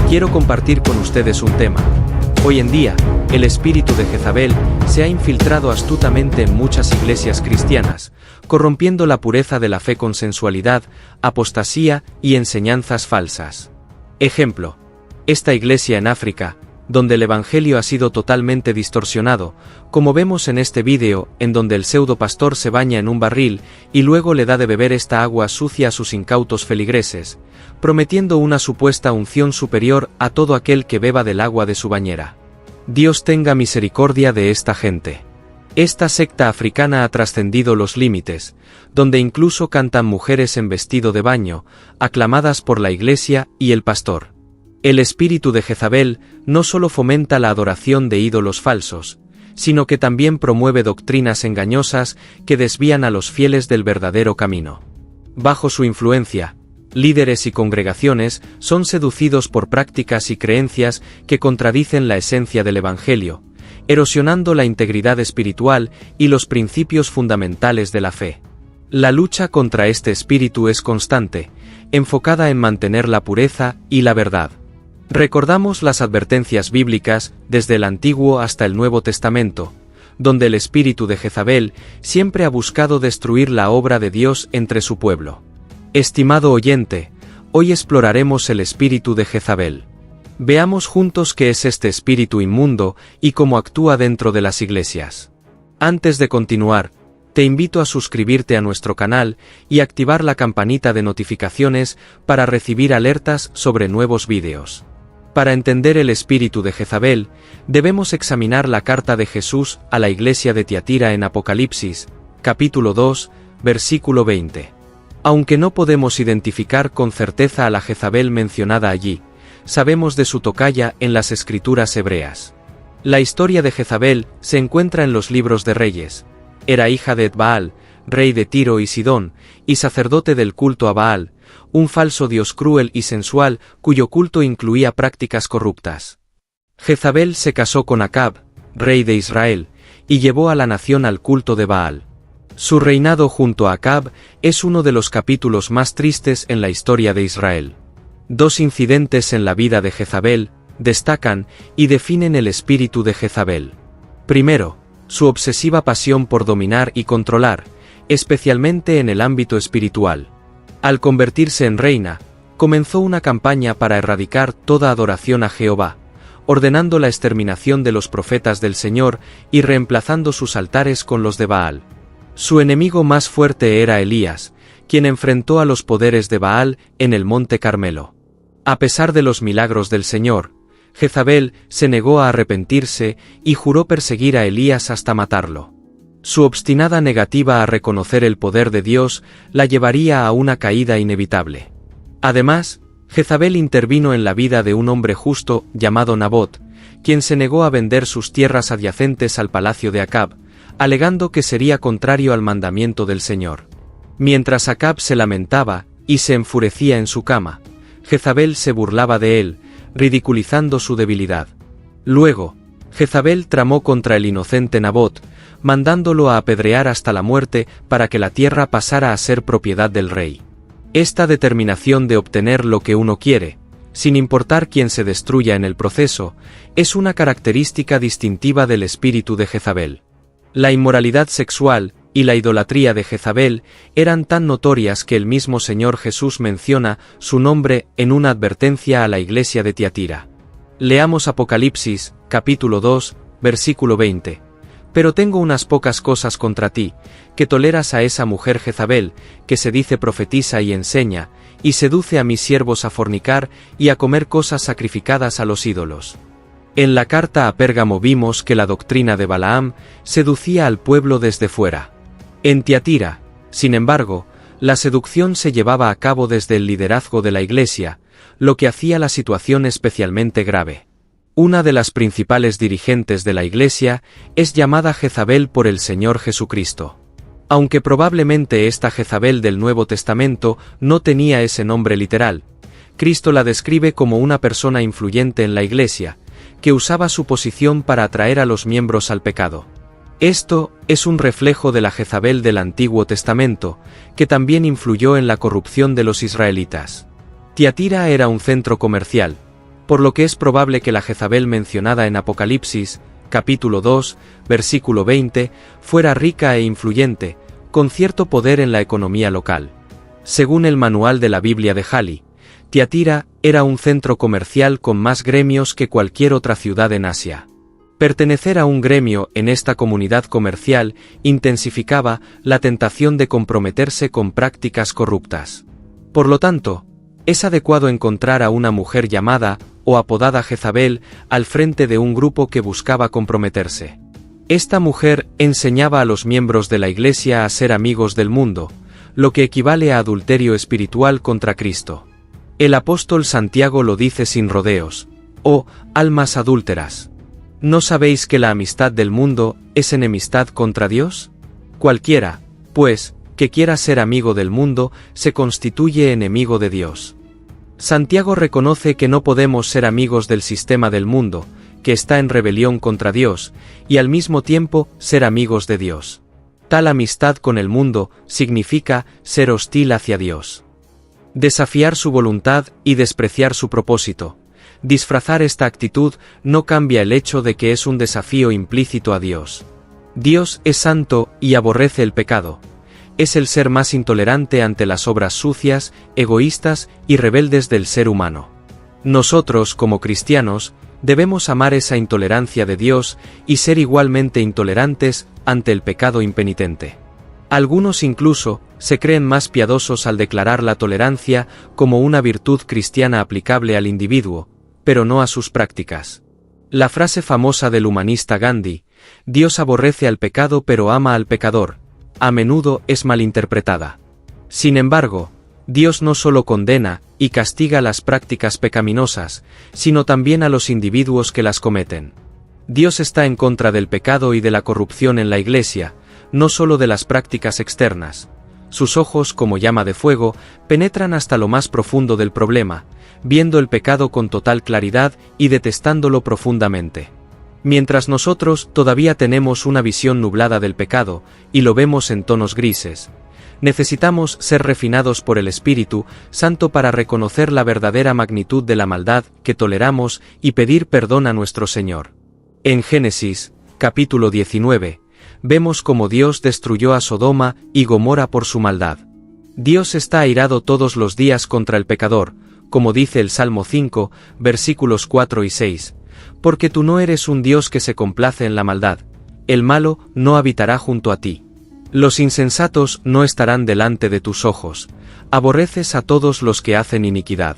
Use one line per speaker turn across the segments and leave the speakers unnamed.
quiero compartir con ustedes un tema. Hoy en día, el espíritu de Jezabel se ha infiltrado astutamente en muchas iglesias cristianas, corrompiendo la pureza de la fe con sensualidad, apostasía y enseñanzas falsas. Ejemplo: esta iglesia en África, donde el evangelio ha sido totalmente distorsionado, como vemos en este vídeo, en donde el pseudo pastor se baña en un barril y luego le da de beber esta agua sucia a sus incautos feligreses, prometiendo una supuesta unción superior a todo aquel que beba del agua de su bañera. Dios tenga misericordia de esta gente. Esta secta africana ha trascendido los límites, donde incluso cantan mujeres en vestido de baño, aclamadas por la iglesia y el pastor. El espíritu de Jezabel no solo fomenta la adoración de ídolos falsos, sino que también promueve doctrinas engañosas que desvían a los fieles del verdadero camino. Bajo su influencia, líderes y congregaciones son seducidos por prácticas y creencias que contradicen la esencia del Evangelio, erosionando la integridad espiritual y los principios fundamentales de la fe. La lucha contra este espíritu es constante, enfocada en mantener la pureza y la verdad. Recordamos las advertencias bíblicas desde el Antiguo hasta el Nuevo Testamento, donde el espíritu de Jezabel siempre ha buscado destruir la obra de Dios entre su pueblo. Estimado oyente, hoy exploraremos el espíritu de Jezabel. Veamos juntos qué es este espíritu inmundo y cómo actúa dentro de las iglesias. Antes de continuar, te invito a suscribirte a nuestro canal y activar la campanita de notificaciones para recibir alertas sobre nuevos vídeos. Para entender el espíritu de Jezabel, debemos examinar la carta de Jesús a la iglesia de Tiatira en Apocalipsis, capítulo 2, versículo 20. Aunque no podemos identificar con certeza a la Jezabel mencionada allí, sabemos de su tocaya en las escrituras hebreas. La historia de Jezabel se encuentra en los libros de Reyes. Era hija de Baal, rey de Tiro y Sidón, y sacerdote del culto a Baal, un falso dios cruel y sensual cuyo culto incluía prácticas corruptas. Jezabel se casó con Acab, rey de Israel, y llevó a la nación al culto de Baal. Su reinado junto a Acab es uno de los capítulos más tristes en la historia de Israel. Dos incidentes en la vida de Jezabel destacan y definen el espíritu de Jezabel. Primero, su obsesiva pasión por dominar y controlar, especialmente en el ámbito espiritual. Al convertirse en reina, comenzó una campaña para erradicar toda adoración a Jehová, ordenando la exterminación de los profetas del Señor y reemplazando sus altares con los de Baal. Su enemigo más fuerte era Elías, quien enfrentó a los poderes de Baal en el monte Carmelo. A pesar de los milagros del Señor, Jezabel se negó a arrepentirse y juró perseguir a Elías hasta matarlo. Su obstinada negativa a reconocer el poder de Dios la llevaría a una caída inevitable. Además, Jezabel intervino en la vida de un hombre justo llamado Nabot, quien se negó a vender sus tierras adyacentes al palacio de Acab, alegando que sería contrario al mandamiento del Señor. Mientras Acab se lamentaba y se enfurecía en su cama, Jezabel se burlaba de él, ridiculizando su debilidad. Luego, Jezabel tramó contra el inocente Nabot, mandándolo a apedrear hasta la muerte para que la tierra pasara a ser propiedad del rey. Esta determinación de obtener lo que uno quiere, sin importar quién se destruya en el proceso, es una característica distintiva del espíritu de Jezabel. La inmoralidad sexual y la idolatría de Jezabel eran tan notorias que el mismo Señor Jesús menciona su nombre en una advertencia a la iglesia de Tiatira. Leamos Apocalipsis, capítulo 2, versículo 20. Pero tengo unas pocas cosas contra ti, que toleras a esa mujer Jezabel, que se dice profetiza y enseña, y seduce a mis siervos a fornicar y a comer cosas sacrificadas a los ídolos. En la carta a Pérgamo vimos que la doctrina de Balaam seducía al pueblo desde fuera. En Tiatira, sin embargo, la seducción se llevaba a cabo desde el liderazgo de la iglesia, lo que hacía la situación especialmente grave. Una de las principales dirigentes de la iglesia es llamada Jezabel por el Señor Jesucristo. Aunque probablemente esta Jezabel del Nuevo Testamento no tenía ese nombre literal, Cristo la describe como una persona influyente en la iglesia, que usaba su posición para atraer a los miembros al pecado. Esto es un reflejo de la Jezabel del Antiguo Testamento, que también influyó en la corrupción de los israelitas. Tiatira era un centro comercial, por lo que es probable que la Jezabel mencionada en Apocalipsis, capítulo 2, versículo 20, fuera rica e influyente, con cierto poder en la economía local. Según el manual de la Biblia de Halley, Tiatira era un centro comercial con más gremios que cualquier otra ciudad en Asia. Pertenecer a un gremio en esta comunidad comercial intensificaba la tentación de comprometerse con prácticas corruptas. Por lo tanto, es adecuado encontrar a una mujer llamada o apodada Jezabel al frente de un grupo que buscaba comprometerse. Esta mujer enseñaba a los miembros de la Iglesia a ser amigos del mundo, lo que equivale a adulterio espiritual contra Cristo. El apóstol Santiago lo dice sin rodeos: «Oh, almas adúlteras, ¿no sabéis que la amistad del mundo es enemistad contra Dios? Cualquiera, pues, que quiera ser amigo del mundo, se constituye enemigo de Dios». Santiago reconoce que no podemos ser amigos del sistema del mundo, que está en rebelión contra Dios, y al mismo tiempo ser amigos de Dios. Tal amistad con el mundo significa ser hostil hacia Dios. Desafiar su voluntad y despreciar su propósito. Disfrazar esta actitud no cambia el hecho de que es un desafío implícito a Dios. Dios es santo y aborrece el pecado. Es el ser más intolerante ante las obras sucias, egoístas y rebeldes del ser humano. Nosotros, como cristianos, debemos amar esa intolerancia de Dios y ser igualmente intolerantes ante el pecado impenitente. Algunos incluso se creen más piadosos al declarar la tolerancia como una virtud cristiana aplicable al individuo, pero no a sus prácticas. La frase famosa del humanista Gandhi, «Dios aborrece al pecado pero ama al pecador», a menudo es malinterpretada. Sin embargo, Dios no solo condena y castiga las prácticas pecaminosas, sino también a los individuos que las cometen. Dios está en contra del pecado y de la corrupción en la Iglesia, no solo de las prácticas externas. Sus ojos, como llama de fuego, penetran hasta lo más profundo del problema, viendo el pecado con total claridad y detestándolo profundamente. Mientras nosotros todavía tenemos una visión nublada del pecado, y lo vemos en tonos grises, necesitamos ser refinados por el Espíritu Santo para reconocer la verdadera magnitud de la maldad que toleramos y pedir perdón a nuestro Señor. En Génesis, capítulo 19, vemos cómo Dios destruyó a Sodoma y Gomorra por su maldad. Dios está airado todos los días contra el pecador, como dice el Salmo 5, versículos 4 y 6, porque tú no eres un Dios que se complace en la maldad, el malo no habitará junto a ti. Los insensatos no estarán delante de tus ojos, aborreces a todos los que hacen iniquidad.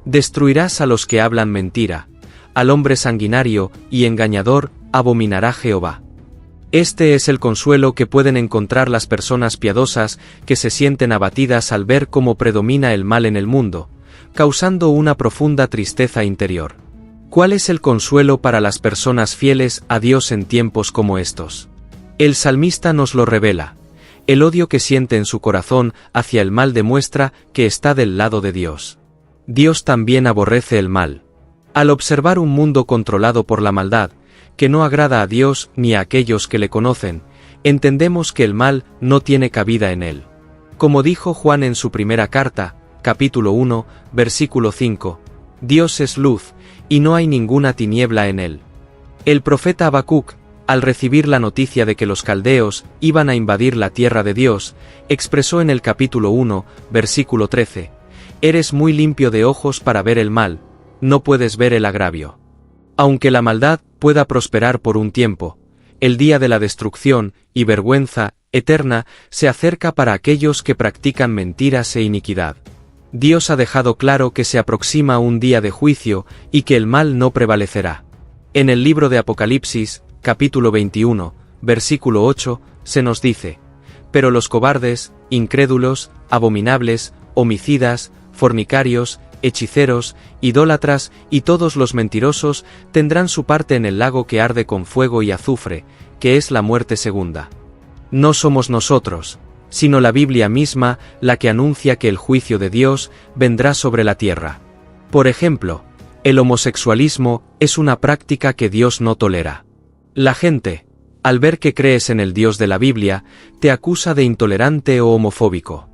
Destruirás a los que hablan mentira, al hombre sanguinario y engañador abominará Jehová. Este es el consuelo que pueden encontrar las personas piadosas que se sienten abatidas al ver cómo predomina el mal en el mundo, causando una profunda tristeza interior. ¿Cuál es el consuelo para las personas fieles a Dios en tiempos como estos? El salmista nos lo revela. El odio que siente en su corazón hacia el mal demuestra que está del lado de Dios. Dios también aborrece el mal. Al observar un mundo controlado por la maldad, que no agrada a Dios ni a aquellos que le conocen, entendemos que el mal no tiene cabida en él. Como dijo Juan en su primera carta, capítulo 1, versículo 5, Dios es luz, y no hay ninguna tiniebla en él. El profeta Habacuc, al recibir la noticia de que los caldeos iban a invadir la tierra de Dios, expresó en el capítulo 1, versículo 13, «Eres muy limpio de ojos para ver el mal, no puedes ver el agravio». Aunque la maldad pueda prosperar por un tiempo, el día de la destrucción y vergüenza eterna se acerca para aquellos que practican mentiras e iniquidad. Dios ha dejado claro que se aproxima un día de juicio y que el mal no prevalecerá. En el libro de Apocalipsis, capítulo 21, versículo 8, se nos dice: «Pero los cobardes, incrédulos, abominables, homicidas, fornicarios, hechiceros, idólatras y todos los mentirosos tendrán su parte en el lago que arde con fuego y azufre, que es la muerte segunda». No somos nosotros, sino la Biblia misma la que anuncia que el juicio de Dios vendrá sobre la tierra. Por ejemplo, el homosexualismo es una práctica que Dios no tolera. La gente, al ver que crees en el Dios de la Biblia, te acusa de intolerante o homofóbico.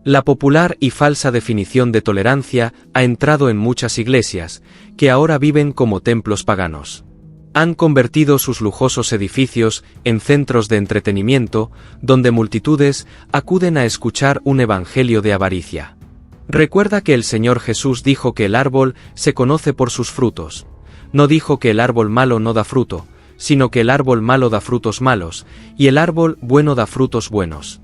La popular y falsa definición de tolerancia ha entrado en muchas iglesias, que ahora viven como templos paganos. Han convertido sus lujosos edificios en centros de entretenimiento, donde multitudes acuden a escuchar un evangelio de avaricia. Recuerda que el Señor Jesús dijo que el árbol se conoce por sus frutos. No dijo que el árbol malo no da fruto, sino que el árbol malo da frutos malos, y el árbol bueno da frutos buenos.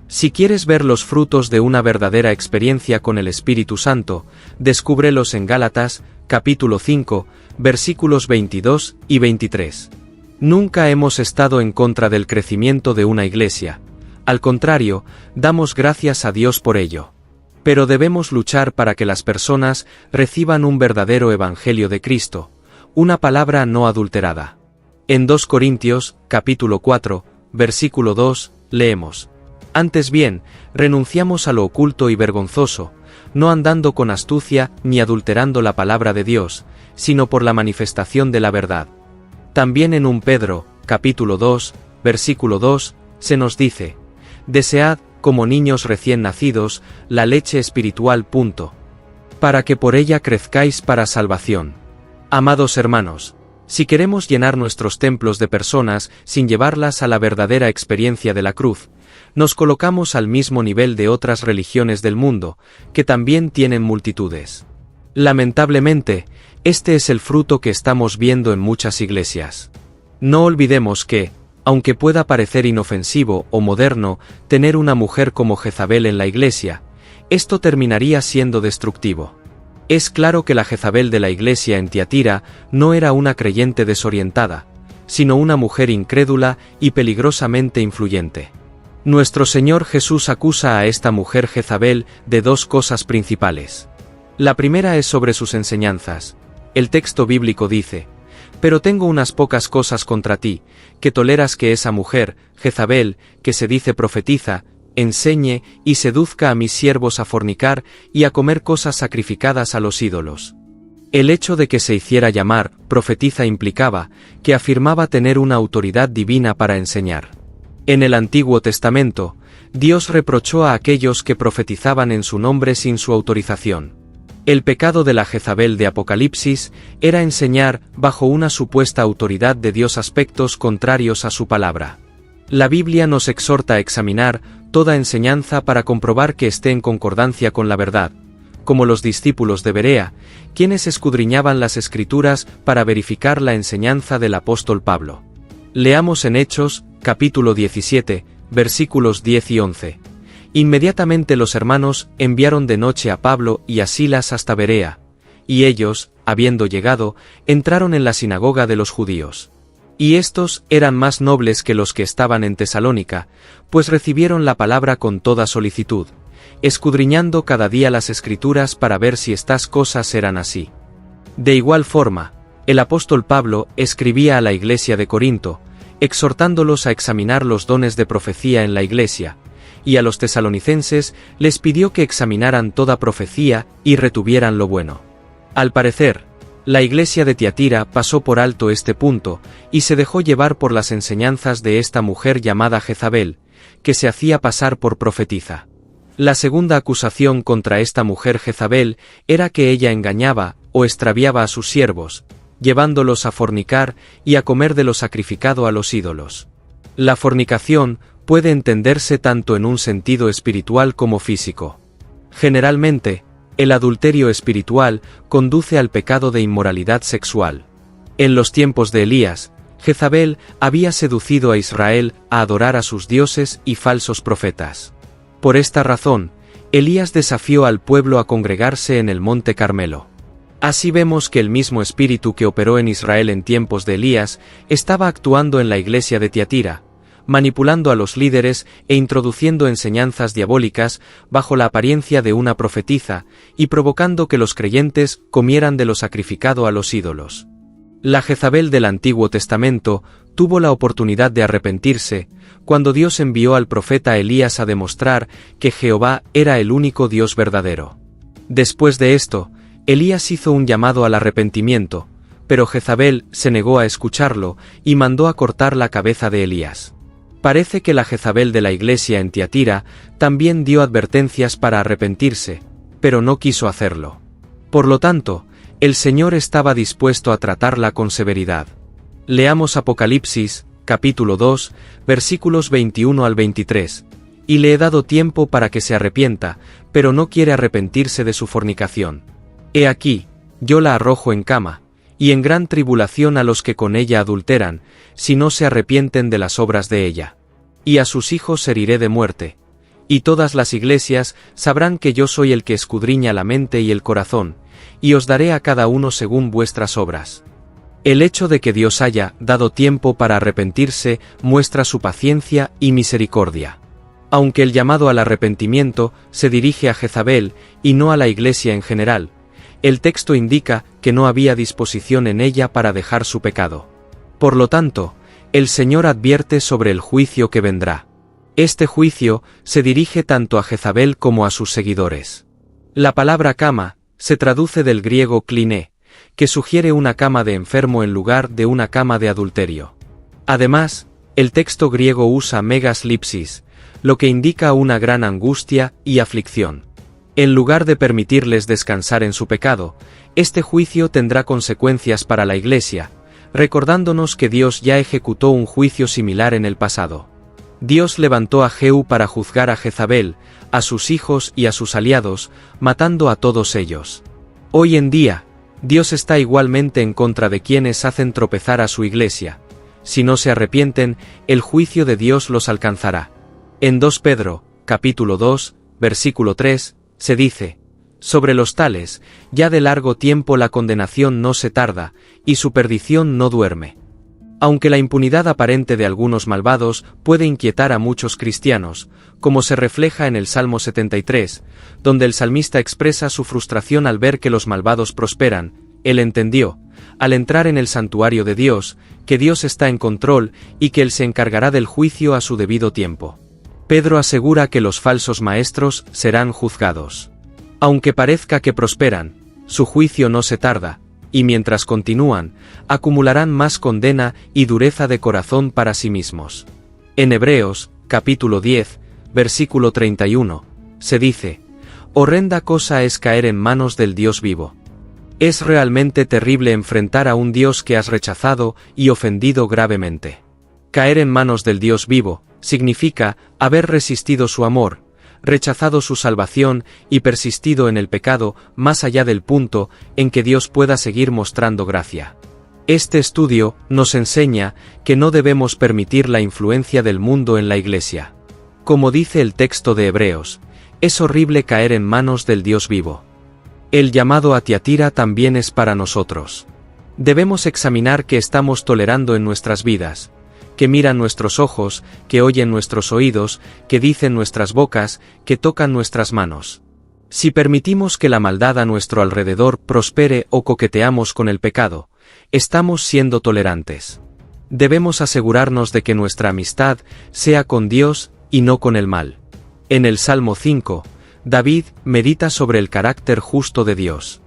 Si quieres ver los frutos de una verdadera experiencia con el Espíritu Santo, descúbrelos en Gálatas, capítulo 5, versículos 22 y 23. Nunca hemos estado en contra del crecimiento de una iglesia. Al contrario, damos gracias a Dios por ello. Pero debemos luchar para que las personas reciban un verdadero evangelio de Cristo, una palabra no adulterada. En 2 Corintios, capítulo 4, versículo 2, leemos: Antes bien, renunciamos a lo oculto y vergonzoso, no andando con astucia ni adulterando la palabra de Dios, sino por la manifestación de la verdad. También en 1 Pedro, capítulo 2, versículo 2, se nos dice: Desead, como niños recién nacidos, la leche espiritual. Para que por ella crezcáis para salvación. Amados hermanos, si queremos llenar nuestros templos de personas sin llevarlas a la verdadera experiencia de la cruz, nos colocamos al mismo nivel de otras religiones del mundo, que también tienen multitudes. Lamentablemente, este es el fruto que estamos viendo en muchas iglesias. No olvidemos que, aunque pueda parecer inofensivo o moderno tener una mujer como Jezabel en la iglesia, esto terminaría siendo destructivo. Es claro que la Jezabel de la iglesia en Tiatira no era una creyente desorientada, sino una mujer incrédula y peligrosamente influyente. Nuestro Señor Jesús acusa a esta mujer Jezabel de dos cosas principales. La primera es sobre sus enseñanzas. El texto bíblico dice: Pero tengo unas pocas cosas contra ti, que toleras que esa mujer, Jezabel, que se dice profetiza, enseñe y seduzca a mis siervos a fornicar y a comer cosas sacrificadas a los ídolos. El hecho de que se hiciera llamar profetiza implicaba que afirmaba tener una autoridad divina para enseñar. En el Antiguo Testamento, Dios reprochó a aquellos que profetizaban en su nombre sin su autorización. El pecado de la Jezabel de Apocalipsis era enseñar bajo una supuesta autoridad de Dios aspectos contrarios a su palabra. La Biblia nos exhorta a examinar toda enseñanza para comprobar que esté en concordancia con la verdad, como los discípulos de Berea, quienes escudriñaban las Escrituras para verificar la enseñanza del apóstol Pablo. Leamos en Hechos, capítulo 17, versículos 10 y 11. Inmediatamente los hermanos enviaron de noche a Pablo y a Silas hasta Berea, y ellos, habiendo llegado, entraron en la sinagoga de los judíos. Y estos eran más nobles que los que estaban en Tesalónica, pues recibieron la palabra con toda solicitud, escudriñando cada día las Escrituras para ver si estas cosas eran así. De igual forma, el apóstol Pablo escribía a la iglesia de Corinto, exhortándolos a examinar los dones de profecía en la iglesia, y a los tesalonicenses les pidió que examinaran toda profecía y retuvieran lo bueno. Al parecer, la iglesia de Tiatira pasó por alto este punto y se dejó llevar por las enseñanzas de esta mujer llamada Jezabel, que se hacía pasar por profetisa. La segunda acusación contra esta mujer Jezabel era que ella engañaba o extraviaba a sus siervos, llevándolos a fornicar y a comer de lo sacrificado a los ídolos. La fornicación puede entenderse tanto en un sentido espiritual como físico. Generalmente, el adulterio espiritual conduce al pecado de inmoralidad sexual. En los tiempos de Elías, Jezabel había seducido a Israel a adorar a sus dioses y falsos profetas. Por esta razón, Elías desafió al pueblo a congregarse en el monte Carmelo. Así vemos que el mismo espíritu que operó en Israel en tiempos de Elías estaba actuando en la iglesia de Tiatira, manipulando a los líderes e introduciendo enseñanzas diabólicas bajo la apariencia de una profetisa y provocando que los creyentes comieran de lo sacrificado a los ídolos. La Jezabel del Antiguo Testamento tuvo la oportunidad de arrepentirse cuando Dios envió al profeta Elías a demostrar que Jehová era el único Dios verdadero. Después de esto, Elías hizo un llamado al arrepentimiento, pero Jezabel se negó a escucharlo y mandó a cortar la cabeza de Elías. Parece que la Jezabel de la iglesia en Tiatira también dio advertencias para arrepentirse, pero no quiso hacerlo. Por lo tanto, el Señor estaba dispuesto a tratarla con severidad. Leamos Apocalipsis, capítulo 2, versículos 21 al 23. Y le he dado tiempo para que se arrepienta, pero no quiere arrepentirse de su fornicación. He aquí, yo la arrojo en cama, y en gran tribulación a los que con ella adulteran, si no se arrepienten de las obras de ella. Y a sus hijos heriré de muerte. Y todas las iglesias sabrán que yo soy el que escudriña la mente y el corazón, y os daré a cada uno según vuestras obras. El hecho de que Dios haya dado tiempo para arrepentirse muestra su paciencia y misericordia. Aunque el llamado al arrepentimiento se dirige a Jezabel y no a la iglesia en general, el texto indica que no había disposición en ella para dejar su pecado. Por lo tanto, el Señor advierte sobre el juicio que vendrá. Este juicio se dirige tanto a Jezabel como a sus seguidores. La palabra cama se traduce del griego kliné, que sugiere una cama de enfermo en lugar de una cama de adulterio. Además, el texto griego usa megaslipsis, lo que indica una gran angustia y aflicción. En lugar de permitirles descansar en su pecado, este juicio tendrá consecuencias para la Iglesia, recordándonos que Dios ya ejecutó un juicio similar en el pasado. Dios levantó a Jehú para juzgar a Jezabel, a sus hijos y a sus aliados, matando a todos ellos. Hoy en día, Dios está igualmente en contra de quienes hacen tropezar a su Iglesia. Si no se arrepienten, el juicio de Dios los alcanzará. En 2 Pedro, capítulo 2, versículo 3, se dice: sobre los tales, ya de largo tiempo la condenación no se tarda, y su perdición no duerme. Aunque la impunidad aparente de algunos malvados puede inquietar a muchos cristianos, como se refleja en el Salmo 73, donde el salmista expresa su frustración al ver que los malvados prosperan, él entendió, al entrar en el santuario de Dios, que Dios está en control y que Él se encargará del juicio a su debido tiempo. Pedro asegura que los falsos maestros serán juzgados. Aunque parezca que prosperan, su juicio no se tarda, y mientras continúan, acumularán más condena y dureza de corazón para sí mismos. En Hebreos, capítulo 10, versículo 31, se dice: horrenda cosa es caer en manos del Dios vivo. Es realmente terrible enfrentar a un Dios que has rechazado y ofendido gravemente. Caer en manos del Dios vivo significa haber resistido su amor, rechazado su salvación y persistido en el pecado más allá del punto en que Dios pueda seguir mostrando gracia. Este estudio nos enseña que no debemos permitir la influencia del mundo en la Iglesia. Como dice el texto de Hebreos, es horrible caer en manos del Dios vivo. El llamado a Tiatira también es para nosotros. Debemos examinar qué estamos tolerando en nuestras vidas, que miran nuestros ojos, que oyen nuestros oídos, que dicen nuestras bocas, que tocan nuestras manos. Si permitimos que la maldad a nuestro alrededor prospere o coqueteamos con el pecado, estamos siendo tolerantes. Debemos asegurarnos de que nuestra amistad sea con Dios y no con el mal. En el Salmo 5, David medita sobre el carácter justo de Dios.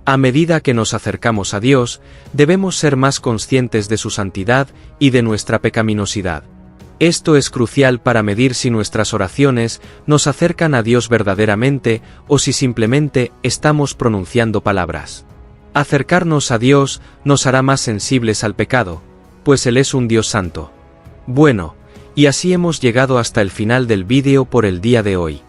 A medida que nos acercamos a Dios, debemos ser más conscientes de su santidad y de nuestra pecaminosidad. Esto es crucial para medir si nuestras oraciones nos acercan a Dios verdaderamente o si simplemente estamos pronunciando palabras. Acercarnos a Dios nos hará más sensibles al pecado, pues Él es un Dios santo. Bueno, y así hemos llegado hasta el final del vídeo por el día de hoy.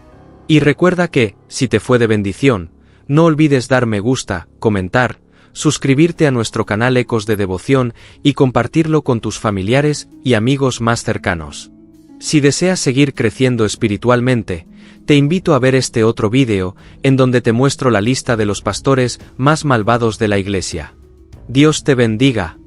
Y recuerda que, si te fue de bendición, no olvides dar me gusta, comentar, suscribirte a nuestro canal Ecos de Devoción y compartirlo con tus familiares y amigos más cercanos. Si deseas seguir creciendo espiritualmente, te invito a ver este otro vídeo, en donde te muestro la lista de los pastores más malvados de la Iglesia. Dios te bendiga.